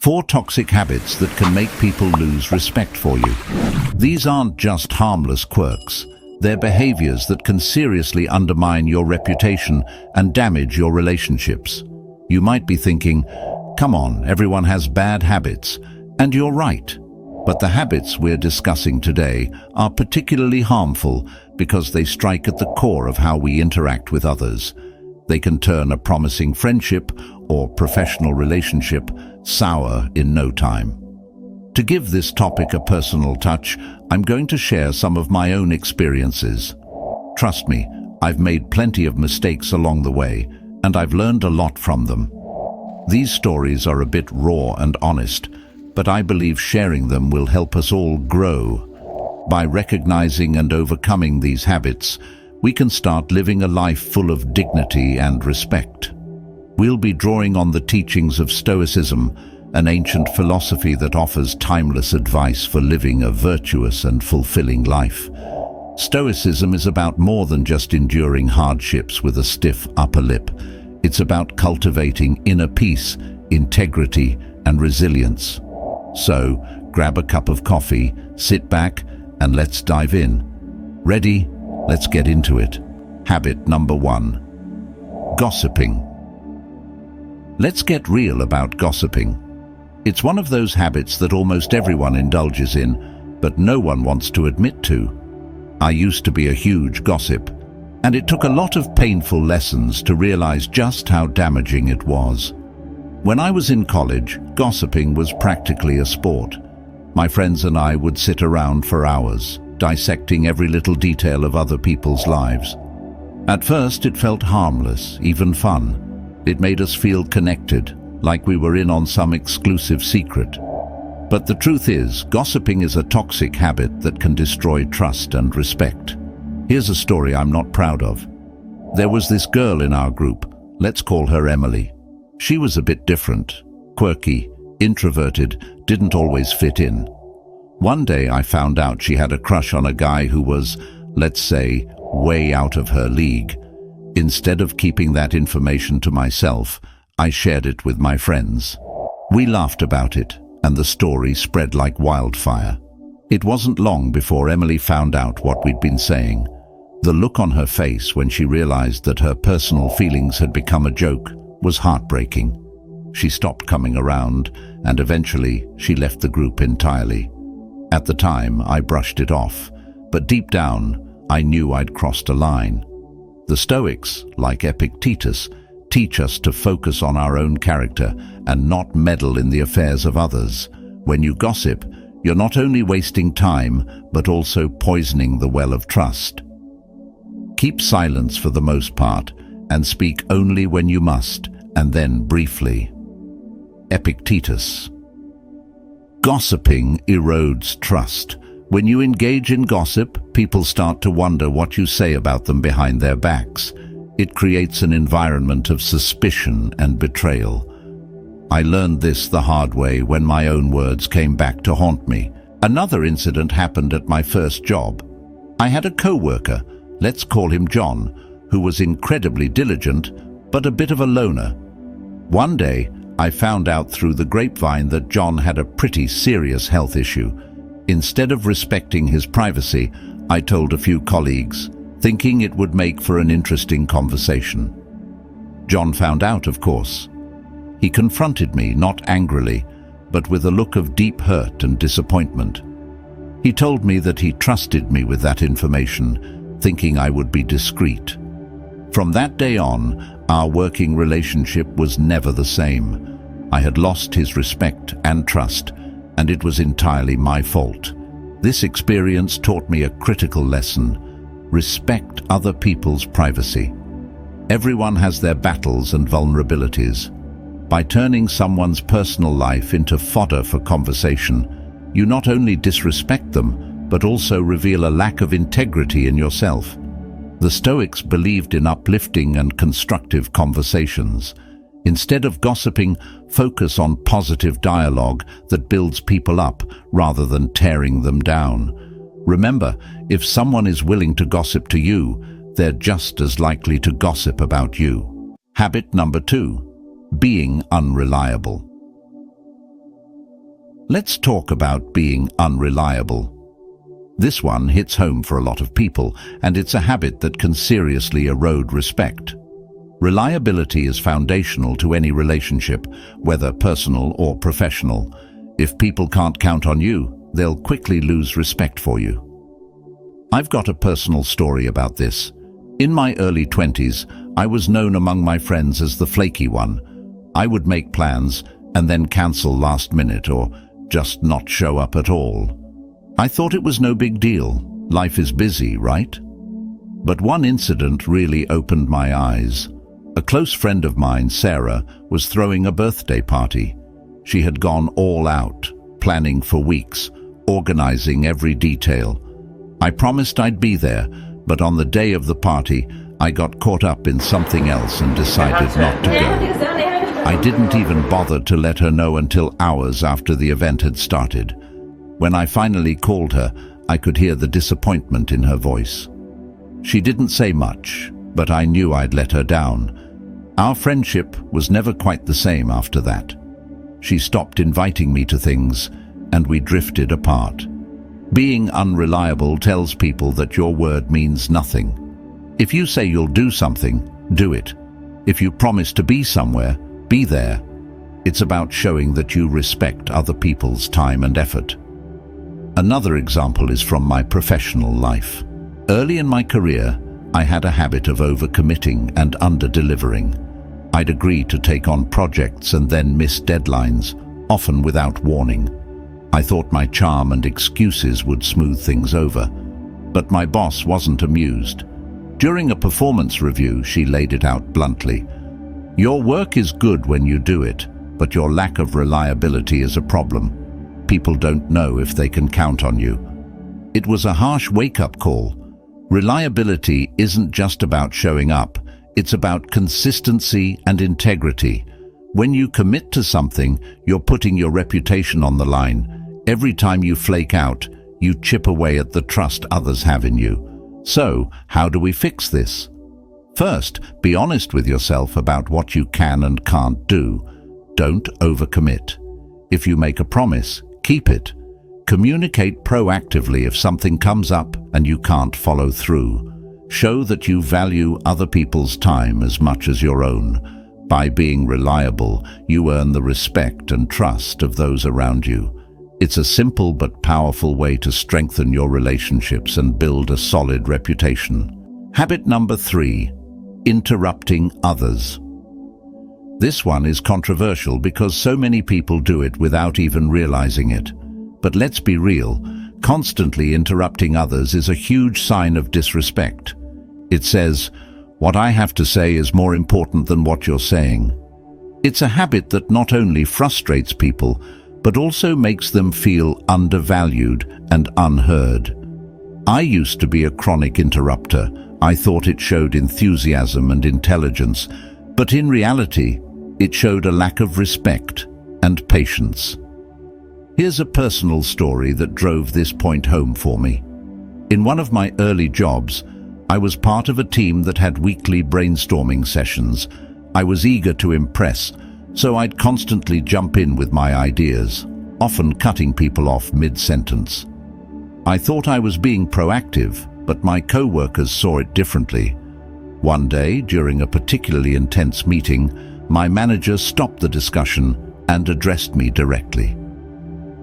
4 toxic habits that can make people lose respect for you. These aren't just harmless quirks. They're behaviors that can seriously undermine your reputation and damage your relationships. You might be thinking, come on, everyone has bad habits. And you're right. But the habits we're discussing today are particularly harmful because they strike at the core of how we interact with others. They can turn a promising friendship or professional relationship sour in no time. To give this topic a personal touch, I'm going to share some of my own experiences. Trust me, I've made plenty of mistakes along the way, and I've learned a lot from them. These stories are a bit raw and honest, but I believe sharing them will help us all grow. By recognizing and overcoming these habits, we can start living a life full of dignity and respect. We'll be drawing on the teachings of Stoicism, an ancient philosophy that offers timeless advice for living a virtuous and fulfilling life. Stoicism is about more than just enduring hardships with a stiff upper lip. It's about cultivating inner peace, integrity, and resilience. So, grab a cup of coffee, sit back, and let's dive in. Ready? Let's get into it. Habit number 1. Gossiping. Let's get real about gossiping. It's one of those habits that almost everyone indulges in, but no one wants to admit to. I used to be a huge gossip, and it took a lot of painful lessons to realize just how damaging it was. When I was in college, gossiping was practically a sport. My friends and I would sit around for hours, dissecting every little detail of other people's lives. At first, it felt harmless, even fun. It made us feel connected, like we were in on some exclusive secret. But the truth is, gossiping is a toxic habit that can destroy trust and respect. Here's a story I'm not proud of. There was this girl in our group, let's call her Emily. She was a bit different, quirky, introverted, didn't always fit in. One day I found out she had a crush on a guy who was, let's say, way out of her league. Instead of keeping that information to myself, I shared it with my friends. We laughed about it, and the story spread like wildfire. It wasn't long before Emily found out what we'd been saying. The look on her face when she realized that her personal feelings had become a joke was heartbreaking. She stopped coming around, and eventually she left the group entirely. At the time, I brushed it off, but deep down, I knew I'd crossed a line. The Stoics, like Epictetus, teach us to focus on our own character and not meddle in the affairs of others. When you gossip, you're not only wasting time, but also poisoning the well of trust. Keep silence for the most part, and speak only when you must, and then briefly. Epictetus. Gossiping erodes trust. When you engage in gossip, people start to wonder what you say about them behind their backs. It creates an environment of suspicion and betrayal. I learned this the hard way when my own words came back to haunt me. Another incident happened at my first job. I had a co-worker, let's call him John, who was incredibly diligent, but a bit of a loner. One day, I found out through the grapevine that John had a pretty serious health issue. Instead of respecting his privacy, I told a few colleagues, thinking it would make for an interesting conversation. John found out, of course. He confronted me, not angrily, but with a look of deep hurt and disappointment. He told me that he trusted me with that information, thinking I would be discreet. From that day on, our working relationship was never the same. I had lost his respect and trust, and it was entirely my fault. This experience taught me a critical lesson. Respect other people's privacy. Everyone has their battles and vulnerabilities. By turning someone's personal life into fodder for conversation, you not only disrespect them, but also reveal a lack of integrity in yourself. The Stoics believed in uplifting and constructive conversations. Instead of gossiping, focus on positive dialogue that builds people up rather than tearing them down. Remember, if someone is willing to gossip to you, they're just as likely to gossip about you. Habit number 2. Being unreliable. Let's talk about being unreliable. This one hits home for a lot of people, and it's a habit that can seriously erode respect. Reliability is foundational to any relationship, whether personal or professional. If people can't count on you, they'll quickly lose respect for you. I've got a personal story about this. In my early 20s, I was known among my friends as the flaky one. I would make plans and then cancel last minute or just not show up at all. I thought it was no big deal. Life is busy, right? But one incident really opened my eyes. A close friend of mine, Sarah, was throwing a birthday party. She had gone all out, planning for weeks, organizing every detail. I promised I'd be there, but on the day of the party, I got caught up in something else and decided not to go. I didn't even bother to let her know until hours after the event had started. When I finally called her, I could hear the disappointment in her voice. She didn't say much, but I knew I'd let her down. Our friendship was never quite the same after that. She stopped inviting me to things, and we drifted apart. Being unreliable tells people that your word means nothing. If you say you'll do something, do it. If you promise to be somewhere, be there. It's about showing that you respect other people's time and effort. Another example is from my professional life. Early in my career, I had a habit of overcommitting and under-delivering. I'd agree to take on projects and then miss deadlines, often without warning. I thought my charm and excuses would smooth things over. But my boss wasn't amused. During a performance review, she laid it out bluntly. Your work is good when you do it, but your lack of reliability is a problem. People don't know if they can count on you. It was a harsh wake-up call. Reliability isn't just about showing up, it's about consistency and integrity. When you commit to something, you're putting your reputation on the line. Every time you flake out, you chip away at the trust others have in you. So, how do we fix this? First, be honest with yourself about what you can and can't do. Don't overcommit. If you make a promise, keep it. Communicate proactively if something comes up and you can't follow through. Show that you value other people's time as much as your own. By being reliable, you earn the respect and trust of those around you. It's a simple but powerful way to strengthen your relationships and build a solid reputation. Habit number 3, interrupting others. This one is controversial because so many people do it without even realizing it. But let's be real, constantly interrupting others is a huge sign of disrespect. It says, "What I have to say is more important than what you're saying." It's a habit that not only frustrates people, but also makes them feel undervalued and unheard. I used to be a chronic interrupter. I thought it showed enthusiasm and intelligence, but in reality, it showed a lack of respect and patience. Here's a personal story that drove this point home for me. In one of my early jobs, I was part of a team that had weekly brainstorming sessions. I was eager to impress, so I'd constantly jump in with my ideas, often cutting people off mid-sentence. I thought I was being proactive, but my co-workers saw it differently. One day, during a particularly intense meeting, my manager stopped the discussion and addressed me directly.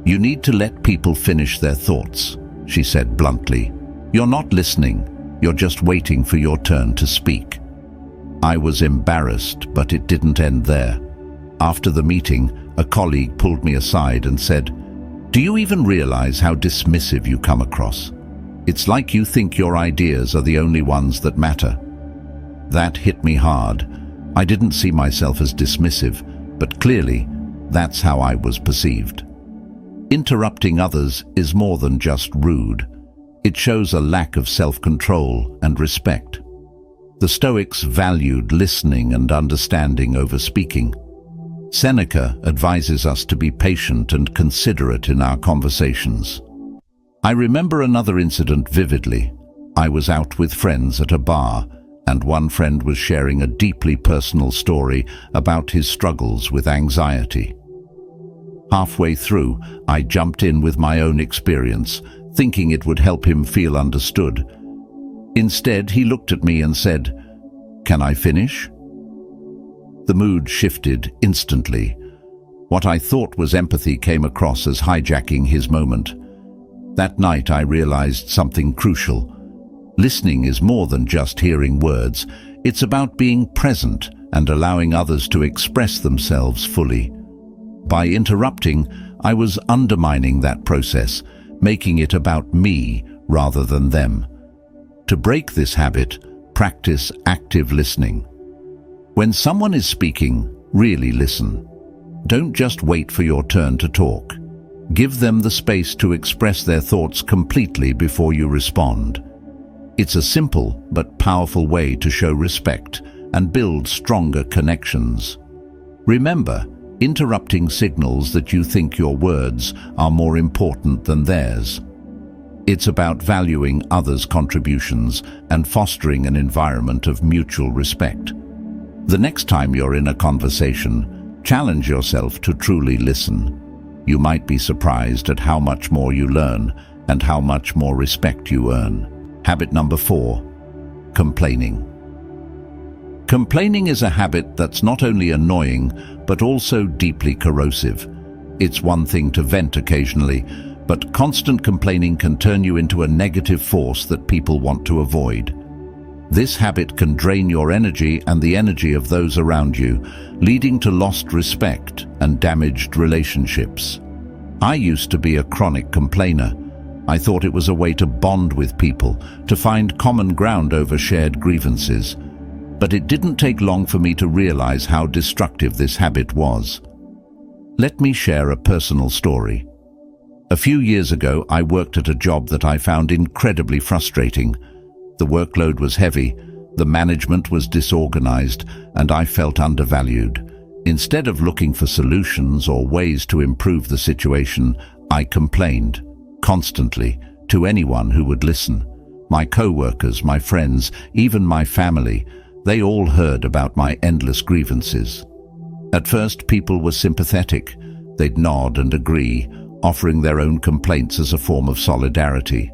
"You need to let people finish their thoughts," she said bluntly. "You're not listening, you're just waiting for your turn to speak." I was embarrassed, but it didn't end there. After the meeting, a colleague pulled me aside and said, "Do you even realize how dismissive you come across? It's like you think your ideas are the only ones that matter." That hit me hard. I didn't see myself as dismissive, but clearly, that's how I was perceived. Interrupting others is more than just rude. It shows a lack of self-control and respect. The Stoics valued listening and understanding over speaking. Seneca advises us to be patient and considerate in our conversations. I remember another incident vividly. I was out with friends at a bar, and one friend was sharing a deeply personal story about his struggles with anxiety. Halfway through, I jumped in with my own experience, thinking it would help him feel understood. Instead, he looked at me and said, "Can I finish?" The mood shifted instantly. What I thought was empathy came across as hijacking his moment. That night I realized something crucial. Listening is more than just hearing words. It's about being present and allowing others to express themselves fully. By interrupting, I was undermining that process, making it about me rather than them. To break this habit, practice active listening. When someone is speaking, really listen. Don't just wait for your turn to talk. Give them the space to express their thoughts completely before you respond. It's a simple but powerful way to show respect and build stronger connections. Remember, interrupting signals that you think your words are more important than theirs. It's about valuing others' contributions and fostering an environment of mutual respect. The next time you're in a conversation, challenge yourself to truly listen. You might be surprised at how much more you learn and how much more respect you earn. Habit number 4, complaining. Complaining is a habit that's not only annoying, but also deeply corrosive. It's one thing to vent occasionally, but constant complaining can turn you into a negative force that people want to avoid. This habit can drain your energy and the energy of those around you, leading to lost respect and damaged relationships. I used to be a chronic complainer. I thought it was a way to bond with people, to find common ground over shared grievances. But it didn't take long for me to realize how destructive this habit was. Let me share a personal story. A few years ago, I worked at a job that I found incredibly frustrating. The workload was heavy, the management was disorganized, and I felt undervalued. Instead of looking for solutions or ways to improve the situation, I complained, constantly, to anyone who would listen. My co-workers, my friends, even my family, they all heard about my endless grievances. At first, people were sympathetic. They'd nod and agree, offering their own complaints as a form of solidarity.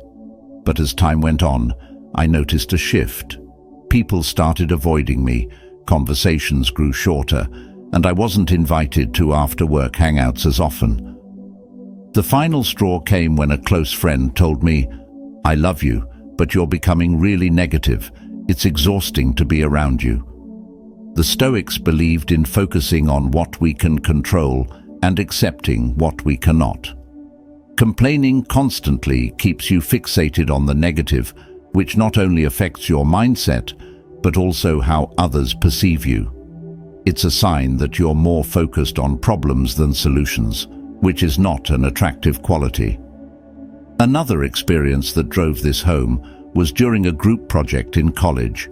But as time went on, I noticed a shift. People started avoiding me, conversations grew shorter, and I wasn't invited to after-work hangouts as often. The final straw came when a close friend told me, "I love you, but you're becoming really negative. It's exhausting to be around you." The Stoics believed in focusing on what we can control and accepting what we cannot. Complaining constantly keeps you fixated on the negative, which not only affects your mindset, but also how others perceive you. It's a sign that you're more focused on problems than solutions, which is not an attractive quality. Another experience that drove this home was during a group project in college.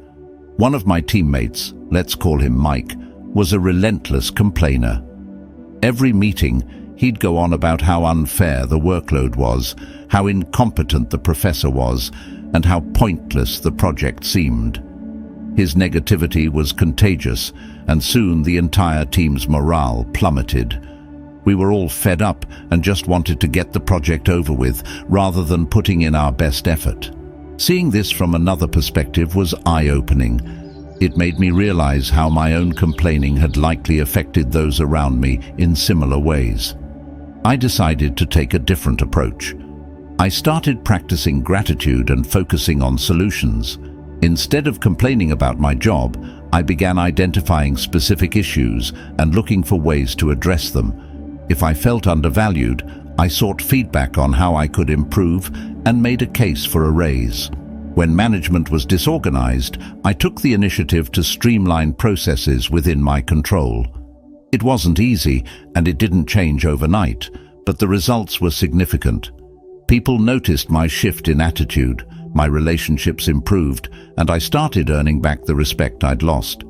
One of my teammates, let's call him Mike, was a relentless complainer. Every meeting, he'd go on about how unfair the workload was, how incompetent the professor was, and how pointless the project seemed. His negativity was contagious, and soon the entire team's morale plummeted. We were all fed up and just wanted to get the project over with, rather than putting in our best effort. Seeing this from another perspective was eye-opening. It made me realize how my own complaining had likely affected those around me in similar ways. I decided to take a different approach. I started practicing gratitude and focusing on solutions. Instead of complaining about my job, I began identifying specific issues and looking for ways to address them. If I felt undervalued, I sought feedback on how I could improve and made a case for a raise. When management was disorganized, I took the initiative to streamline processes within my control. It wasn't easy, and it didn't change overnight, but the results were significant. People noticed my shift in attitude, my relationships improved, and I started earning back the respect I'd lost.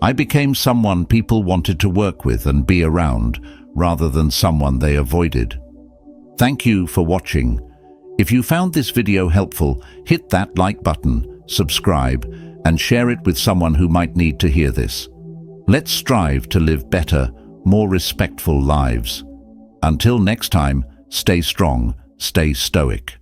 I became someone people wanted to work with and be around, rather than someone they avoided. Thank you for watching. If you found this video helpful, hit that like button, subscribe, and share it with someone who might need to hear this. Let's strive to live better, more respectful lives. Until next time, stay strong, stay stoic.